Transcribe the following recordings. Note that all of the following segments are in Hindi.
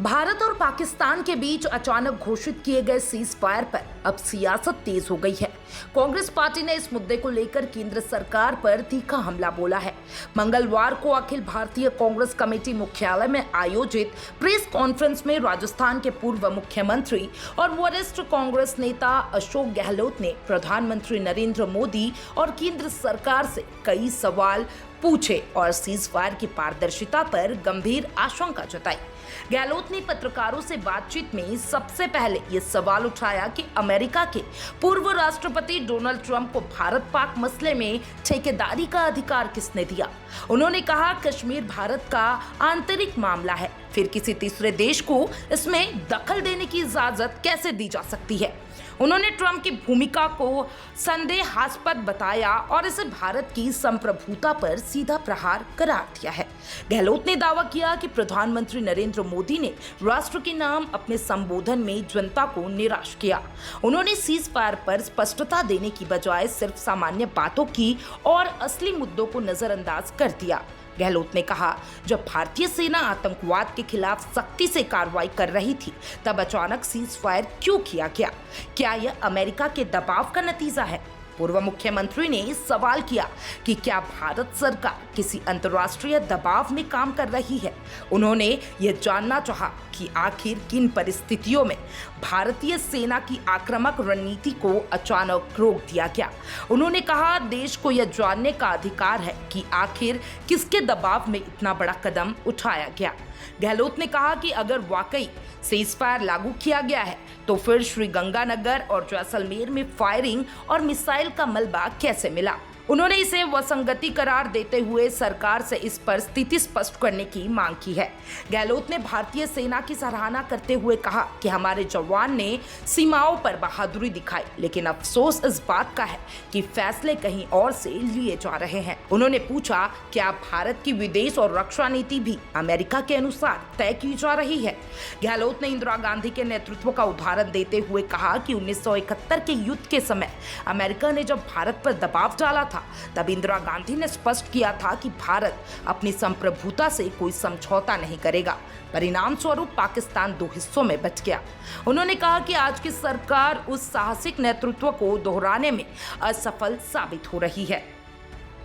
भारत और पाकिस्तान के बीच अचानक घोषित किए गए सीज फायर पर अब सियासत तेज हो गई है। कांग्रेस पार्टी ने इस मुद्दे को लेकर केंद्र सरकार पर तीखा हमला बोला है। मंगलवार को अखिल भारतीय कांग्रेस कमेटी मुख्यालय में आयोजित प्रेस कॉन्फ्रेंस में राजस्थान के पूर्व मुख्यमंत्री और वरिष्ठ कांग्रेस नेता अशोक गहलोत ने प्रधानमंत्री नरेंद्र मोदी और केंद्र सरकार से कई सवाल पूछे और सीज फायर की पारदर्शिता पर गंभीर आशंका जताई। गहलोत ने पत्रकारों से बातचीत में सबसे पहले ये सवाल उठाया कि अमेरिका के पूर्व राष्ट्रपति डोनाल्ड ट्रंप को भारत पाक मसले में ठेकेदारी का अधिकार किसने दिया। उन्होंने कहा कश्मीर भारत का आंतरिक मामला है, फिर किसी तीसरे देश को इसमें दखल देने की इजाजत कैसे दी जा सकती है। उन्होंने ट्रंप की भूमिका को संदेहास्पद बताया और इसे भारत की संप्रभुता पर सीधा प्रहार करार दिया है। गहलोत ने दावा किया कि प्रधानमंत्री नरेंद्र मोदी ने राष्ट्र के नाम अपने संबोधन में जनता को निराश किया। उन्होंने सीज फायर पर स्पष्टता देने की बजाय सिर्फ सामान्य बातों की और असली मुद्दों को नजरअंदाज कर दिया। गहलोत ने कहा, जब भारतीय सेना आतंकवाद के खिलाफ सख्ती से कार्रवाई कर रही थी तब अचानक सीज फायर क्यों किया गया? क्या यह अमेरिका के दबाव का नतीजा है? पूर्व मुख्यमंत्री ने सवाल किया कि क्या भारत सरकार किसी अंतर्राष्ट्रीय दबाव में काम कर रही है। उन्होंने यह जानना चाहा कि आखिर किन परिस्थितियों में भारतीय सेना की आक्रामक रणनीति को अचानक रोक दिया गया। उन्होंने कहा, देश को यह जानने का अधिकार है कि आखिर किसके दबाव में इतना बड़ा कदम उठाया गया। गहलोत ने कहा कि अगर वाकई सीज फायर लागू किया गया है तो फिर श्रीगंगानगर और जैसलमेर में फायरिंग और मिसाइल का मलबा कैसे मिला। उन्होंने इसे वसंगति करार देते हुए सरकार से इस पर स्थिति स्पष्ट करने की मांग की है। गहलोत ने भारतीय सेना की सराहना करते हुए कहा कि हमारे जवान ने सीमाओं पर बहादुरी दिखाई, लेकिन अफसोस इस बात का है कि फैसले कहीं और से लिए जा रहे हैं। उन्होंने पूछा, क्या भारत की विदेश और रक्षा नीति भी अमेरिका के अनुसार तय की जा रही है। गहलोत ने इंदिरा गांधी के नेतृत्व का उदाहरण देते हुए कहा कि 1971 के युद्ध के समय अमेरिका ने जब भारत पर दबाव डाला था तब इंदिरा गांधी ने स्पष्ट किया था कि भारत अपनी संप्रभुता से कोई समझौता नहीं करेगा। परिणाम स्वरूप पाकिस्तान दो हिस्सों में बच गया। उन्होंने कहा कि आज की सरकार उस साहसिक नेतृत्व को दोहराने में असफल साबित हो रही है।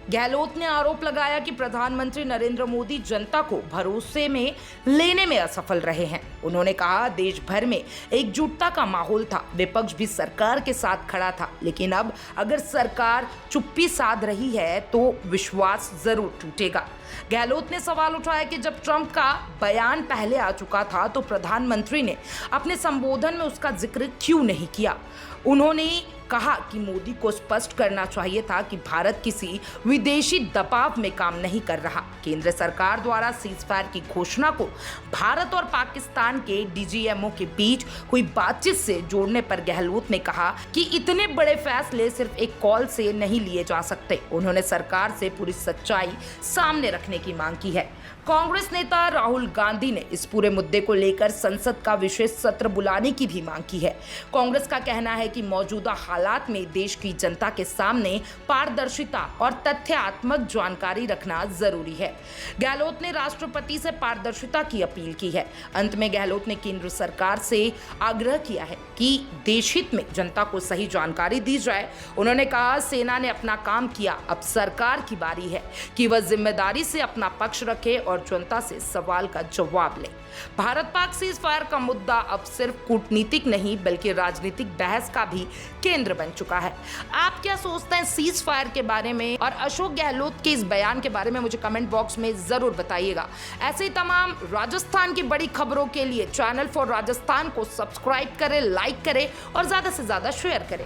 गहलोत ने आरोप लगाया कि प्रधानमंत्री नरेंद्र मोदी जनता को भरोसे में लेने में असफल रहे हैं। उन्होंने कहा, देश भर में एकजुटता का माहौल था, विपक्ष भी सरकार के साथ खड़ा था, लेकिन अब अगर सरकार चुप्पी साध रही है तो विश्वास जरूर टूटेगा। गहलोत ने सवाल उठाया कि जब ट्रंप का बयान पहले आ चुका था तो प्रधानमंत्री ने अपने संबोधन में उसका जिक्र क्यों नहीं किया। उन्होंने कहा कि मोदी को स्पष्ट करना चाहिए था कि भारत किसी विदेशी दबाव में काम नहीं कर रहा। केंद्र सरकार द्वारा सीज फायर की घोषणा को भारत और पाकिस्तान के डीजीएमओ के बीच हुई बातचीत से जोड़ने पर गहलोत ने कहा कि इतने बड़े फैसले सिर्फ एक कॉल से नहीं लिए जा सकते। उन्होंने सरकार से पूरी सच्चाई सामने रखने की मांग की है। कांग्रेस नेता राहुल गांधी ने इस पूरे मुद्दे को लेकर संसद का विशेष सत्र बुलाने की भी मांग की है। कांग्रेस का कहना है कि मौजूदा हालात में देश की जनता के सामने पारदर्शिता और तथ्यात्मक जानकारी रखना जरूरी है। गहलोत ने राष्ट्रपति से पारदर्शिता की अपील की है। अंत में गहलोत ने केंद्र सरकार से आग्रह किया है कि देश हित में जनता को सही जानकारी दी जाए। उन्होंने कहा, सेना ने अपना काम किया, अब सरकार की बारी है कि वह जिम्मेदारी से अपना पक्ष रखे और जनता से सवाल का जवाब ले। भारत पाक सीज फायर का मुद्दा अब सिर्फ कूटनीतिक नहीं बल्कि राजनीतिक बहस का भी केंद्र बन चुका है। आप क्या सोचते हैं सीज फायर के बारे में और अशोक गहलोत के इस बयान के बारे में मुझे कमेंट बॉक्स में जरूर बताइएगा। ऐसे ही तमाम राजस्थान की बड़ी खबरों के लिए चैनल फॉर राजस्थान को सब्सक्राइब करें, लाइक करें और ज्यादा से ज्यादा शेयर करें।